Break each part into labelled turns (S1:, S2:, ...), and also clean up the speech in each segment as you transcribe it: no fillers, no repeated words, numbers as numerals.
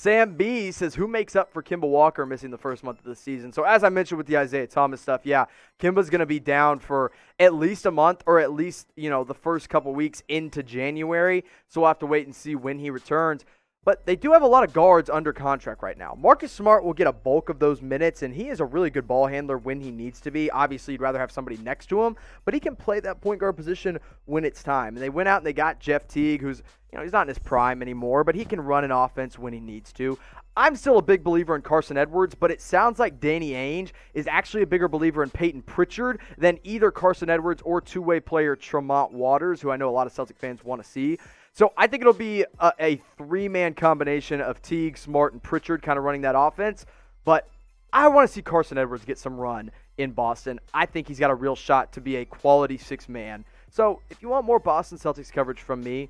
S1: Sam B says, who makes up for Kemba Walker missing the first month of the season? So as I mentioned with the Isaiah Thomas stuff, yeah, Kemba's going to be down for at least a month or at least, the first couple weeks into January. So we'll have to wait and see when he returns. But they do have a lot of guards under contract right now. Marcus Smart will get a bulk of those minutes, and he is a really good ball handler when he needs to be. Obviously, you'd rather have somebody next to him, but he can play that point guard position when it's time. And they went out and they got Jeff Teague, who's, he's not in his prime anymore, but he can run an offense when he needs to. I'm still a big believer in Carson Edwards, but it sounds like Danny Ainge is actually a bigger believer in Payton Pritchard than either Carson Edwards or two-way player Tremont Waters, who I know a lot of Celtic fans want to see. So I think it'll be a three-man combination of Teague, Smart, and Pritchard kind of running that offense. But I want to see Carson Edwards get some run in Boston. I think he's got a real shot to be a quality six-man. So if you want more Boston Celtics coverage from me,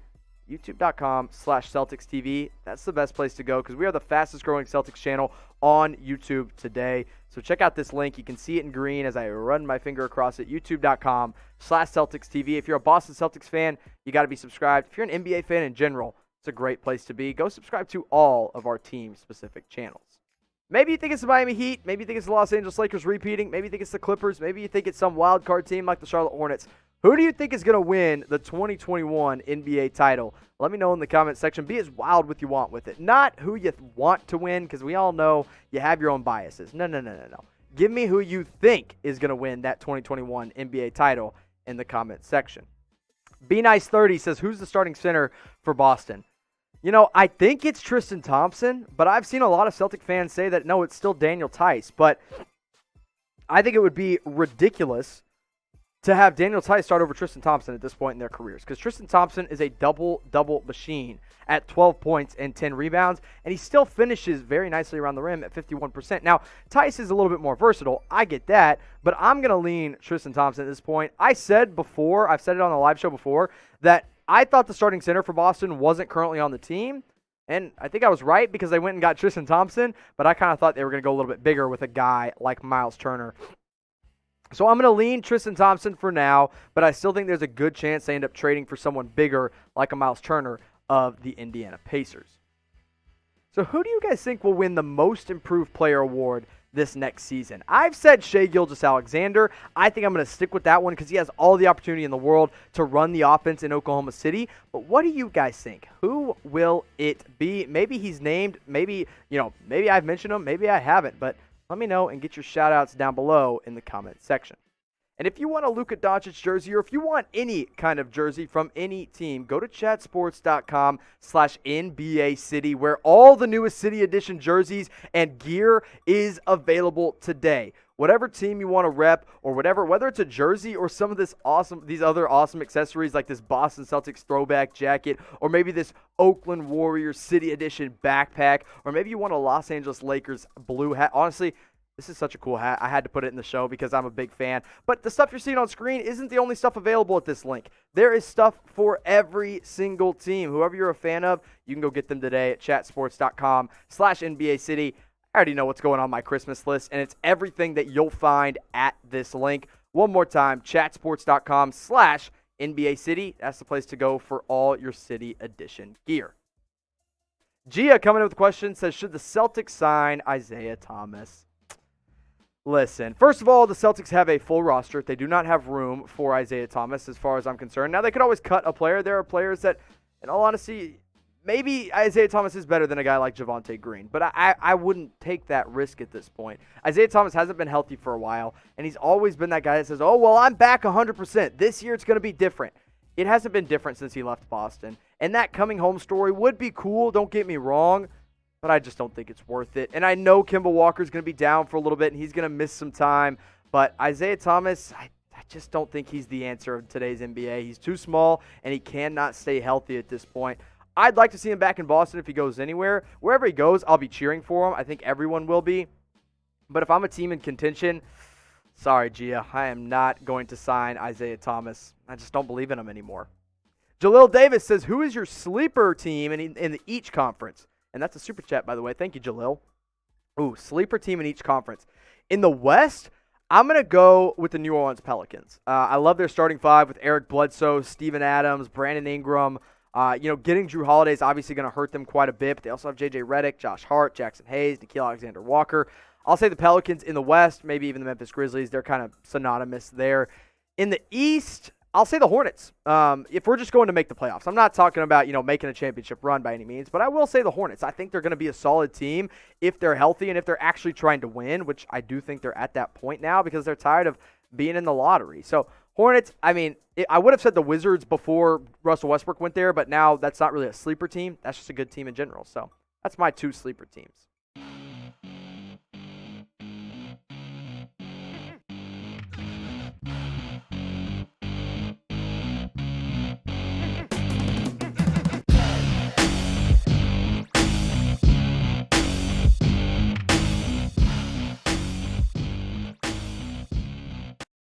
S1: youtube.com/CelticsTV. That's the best place to go because we are the fastest growing Celtics channel on YouTube today. So check out this link. You can see it in green as I run my finger across it. youtube.com/CelticsTV. If you're a Boston Celtics fan, you got to be subscribed. If you're an NBA fan in general, it's a great place to be. Go subscribe to all of our team-specific channels. Maybe you think it's the Miami Heat. Maybe you think it's the Los Angeles Lakers repeating. Maybe you think it's the Clippers. Maybe you think it's some wild card team like the Charlotte Hornets. Who do you think is going to win the 2021 NBA title? Let me know in the comment section. Be as wild with you want with it. Not who you want to win, because we all know you have your own biases. No. Give me who you think is going to win that 2021 NBA title in the comment section. BNice30 says, who's the starting center for Boston? I think it's Tristan Thompson, but I've seen a lot of Celtic fans say that, no, it's still Daniel Theis. But I think it would be ridiculous to have Daniel Theis start over Tristan Thompson at this point in their careers, because Tristan Thompson is a double-double machine at 12 points and 10 rebounds, and he still finishes very nicely around the rim at 51%. Now, Theis is a little bit more versatile. I get that, but I'm going to lean Tristan Thompson at this point. I've said it on the live show before, that I thought the starting center for Boston wasn't currently on the team, and I think I was right because they went and got Tristan Thompson, but I kind of thought they were going to go a little bit bigger with a guy like Miles Turner. So I'm going to lean Tristan Thompson for now, but I still think there's a good chance they end up trading for someone bigger like a Miles Turner of the Indiana Pacers. So who do you guys think will win the Most Improved Player award this next season? I've said Shai Gilgeous-Alexander. I think I'm going to stick with that one because he has all the opportunity in the world to run the offense in Oklahoma City. But what do you guys think? Who will it be? Maybe he's named. Maybe I've mentioned him. Maybe I haven't. But let me know and get your shout-outs down below in the comment section. And if you want a Luka Doncic jersey, or if you want any kind of jersey from any team, go to chatsports.com/NBA City, where all the newest City Edition jerseys and gear is available today. Whatever team you want to rep, or whether it's a jersey or some of these other awesome accessories like this Boston Celtics throwback jacket, or maybe this Oakland Warriors City Edition backpack, or maybe you want a Los Angeles Lakers blue hat. Honestly, this is such a cool hat. I had to put it in the show because I'm a big fan. But the stuff you're seeing on screen isn't the only stuff available at this link. There is stuff for every single team. Whoever you're a fan of, you can go get them today at chatsports.com/NBA City. I already know what's going on my Christmas list, and it's everything that you'll find at this link. One more time, chatsports.com/NBA City. That's the place to go for all your City Edition gear. Gia coming in with a question, says, should the Celtics sign Isaiah Thomas? Listen, first of all, the Celtics have a full roster. They do not have room for Isaiah Thomas as far as I'm concerned. Now, they could always cut a player. There are players that, in all honesty, maybe Isaiah Thomas is better than a guy like Javonte Green, but I wouldn't take that risk at this point. Isaiah Thomas hasn't been healthy for a while, and he's always been that guy that says, oh, well, I'm back 100%. This year it's going to be different. It hasn't been different since he left Boston, and that coming home story would be cool, don't get me wrong, but I just don't think it's worth it. And I know Kemba Walker is going to be down for a little bit, and he's going to miss some time, but Isaiah Thomas, I just don't think he's the answer of today's NBA. He's too small, and he cannot stay healthy at this point. I'd like to see him back in Boston if he goes anywhere. Wherever he goes, I'll be cheering for him. I think everyone will be. But if I'm a team in contention, sorry, Gia, I am not going to sign Isaiah Thomas. I just don't believe in him anymore. Jalil Davis says, who is your sleeper team in the each conference? And that's a super chat, by the way. Thank you, Jalil. Ooh, sleeper team in each conference. In the West, I'm going to go with the New Orleans Pelicans. I love their starting five with Eric Bledsoe, Steven Adams, Brandon Ingram. Getting Drew Holiday is obviously going to hurt them quite a bit, but they also have J.J. Redick, Josh Hart, Jackson Hayes, Nickeil Alexander-Walker. I'll say the Pelicans in the West, maybe even the Memphis Grizzlies. They're kind of synonymous there. In the East, I'll say the Hornets. If we're just going to make the playoffs, I'm not talking about making a championship run by any means, but I will say the Hornets. I think they're going to be a solid team if they're healthy and if they're actually trying to win, which I do think they're at that point now because they're tired of being in the lottery. So Hornets, I would have said the Wizards before Russell Westbrook went there, but now that's not really a sleeper team. That's just a good team in general. So that's my 2 sleeper teams.